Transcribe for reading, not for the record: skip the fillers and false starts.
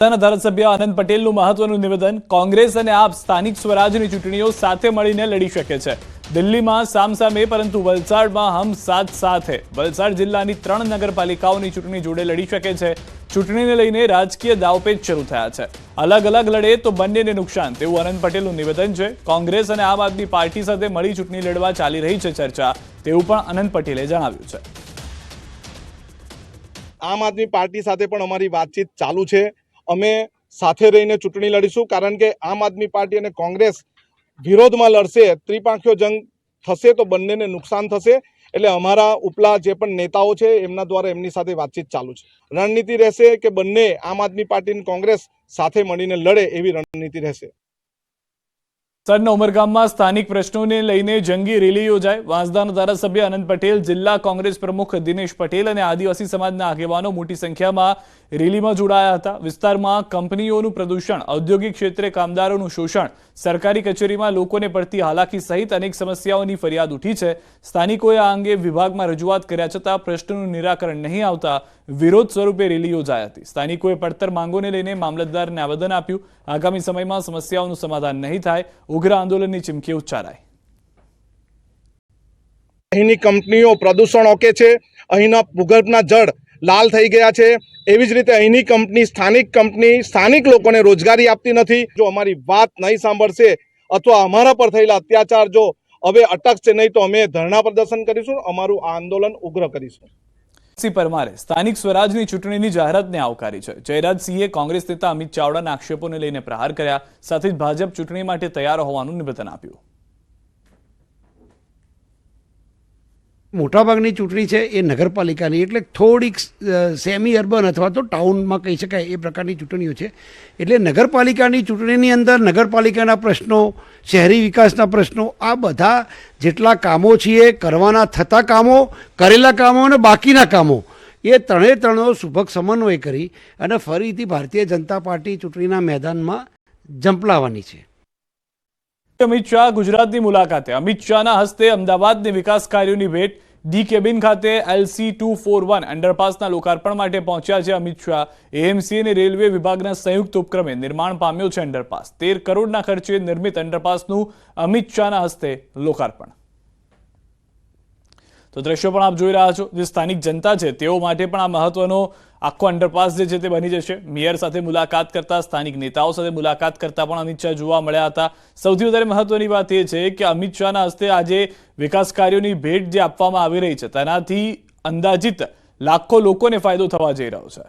ધારાસભ્ય આનંદ પટેલનું મહત્વનું નિવેદન કોંગ્રેસ અને આપ સ્થાનિક સ્વરાજની ચૂંટણીઓ સાથે મળીને લડી શકે છે। દિલ્હીમાં સામસામે પરંતુ વલસાડમાં હમ સાથ સાથ હે। વલસાડ જિલ્લાની 3 નગરપાલિકાઓની ચૂંટણી જોડે લડી શકે છે। ચૂંટણીને લઈને રાજકીય દાવપેચ શરૂ થયા છે। અલગ અલગ લડે તો બંનેને નુકસાન તેવું આનંદ પટેલનું નિવેદન છે। કોંગ્રેસ અને આમ આદમી પાર્ટી સાથે મળી ચૂંટણી લડવા ચાલી રહી છે ચર્ચા તેવું પણ આનંદ પટેલે જણાવ્યું છે। આમ આદમી પાર્ટી સાથે પણ અમારી વાતચીત ચાલુ છે। અમે સાથે રહીને ચૂંટણી લડીશું કારણ કે આમ આદમી પાર્ટી અને કોંગ્રેસ વિરોધમાં લડશે, ત્રિપાંખીયો જંગ થશે તો બંનેને નુકસાન થશે। એટલે અમારા ઉપલા જે પણ નેતાઓ છે એમના દ્વારા એમની સાથે વાતચીત ચાલુ છે। રણનીતિ રહેશે કે બંને આમ આદમી પાર્ટી અને કોંગ્રેસ સાથે મળીને લડે એવી રણનીતિ રહેશે। વલસાડના ઉમરગામમાં સ્થાનિક પ્રશ્નોને લઈને જંગી રેલી યોજાઈ। વાંસદાના ધારાસભ્ય આનંદ પટેલ, જિલ્લા કોંગ્રેસ પ્રમુખ દિનેશ પટેલ અને આદિવાસી સમાજના આગેવાનો મોટી સંખ્યામાં રેલીમાં જોડાયા હતા। વિસ્તારમાં કંપનીઓનું પ્રદૂષણ, ઔદ્યોગિક ક્ષેત્રે કામદારોનું શોષણ, સરકારી કચેરીમાં લોકોને પડતી હાલાકી સહિત અનેક સમસ્યાઓની ફરિયાદ ઉઠી છે। સ્થાનિકોએ આ અંગે વિભાગમાં રજૂઆત કર્યા છતાં પ્રશ્નોનું નિરાકરણ નહીં આવતા વિરોધ સ્વરૂપે રેલી યોજાઈ હતી। સ્થાનિકોએ પડતર માંગોને લઈને મામલતદારને આવેદન આપ્યું। આગામી સમયમાં સમસ્યાઓનું સમાધાન નહીં થાય ઉગ્ર આંદોલનની ચીમકી ઉચ્ચારાઈ। અહીંની કંપનીઓ પ્રદૂષણ ઓકે છે, અહીંના ભૂગર્ભના જળ લાલ થઈ ગયા છે। એવી જ રીતે અહીંની કંપની સ્થાનિક લોકોને રોજગારી આપતી નથી। જો અમારી વાત નહીં સાંભળશે અથવા અમારા પર થયેલા અત્યાચાર જો હવે અટકશે નહીં તો અમે ધરણા પ્રદર્શન કરીશું, અમારું આ આંદોલન ઉગ્ર કરીશું। પરમારે સ્થાનિક સ્વરાજની ચૂંટણીની જાહેરાતને આવકારી છે। જયરાજસિંહે કોંગ્રેસ નેતા અમિત ચાવડાના આક્ષેપોને લઈને પ્રહાર કર્યા। સાથે જ ભાજપ ચૂંટણી માટે તૈયાર હોવાનું નિવેદન આપ્યું। મોટાભાગની ચૂંટણી છે એ નગરપાલિકાની, એટલે થોડીક સેમી અર્બન અથવા તો ટાઉનમાં કહી શકાય એ પ્રકારની ચૂંટણીઓ છે। એટલે નગરપાલિકાની ચૂંટણીની અંદર નગરપાલિકાના પ્રશ્નો, શહેરી વિકાસના પ્રશ્નો, આ બધા જેટલા કામો છે કરવાના થતા કામો, કરેલા કામો અને બાકીના કામો, એ ત્રણેનો સુભગ સમન્વય કરી અને ફરીથી ભારતીય જનતા પાર્ટી ચૂંટણીના મેદાનમાં ઝંપલાવવાની છે। અમિત શાહ ગુજરાતની મુલાકાતે। અમિત શાહના હસ્તે અમદાવાદની વિકાસ કાર્યોની ભેટ। ડી કેબિન ખાતે LC241 અંડરપાસના લોકાર્પણ માટે પહોંચ્યા છે અમિત શાહ। એએમસી અને રેલવે વિભાગના સંયુક્ત ઉપક્રમે નિર્માણ પામ્યો છે અંડરપાસ। 13 કરોડના ખર્ચે નિર્મિત અંડરપાસનું અમિત શાહના હસ્તે લોકાર્પણ। તો દ્રશ્યો પણ આપ જોઈ રહ્યા છો, જે સ્થાનિક જનતા છે તેઓ માટે પણ આ મહત્વનો આખો અંડરપાસ જે છે તે બની જશે। મેયર સાથે મુલાકાત કરતા, સ્થાનિક નેતાઓ સાથે મુલાકાત કરતા પણ અમિત શાહ જોવા મળ્યા હતા। સૌથી વધારે મહત્વની વાત એ છે કે અમિત શાહના હસ્તે આજે વિકાસ કાર્યોની ભેટ જે આપવામાં આવી રહી છે તેનાથી અંદાજિત લાખો લોકોને ફાયદો થવા જઈ રહ્યો છે।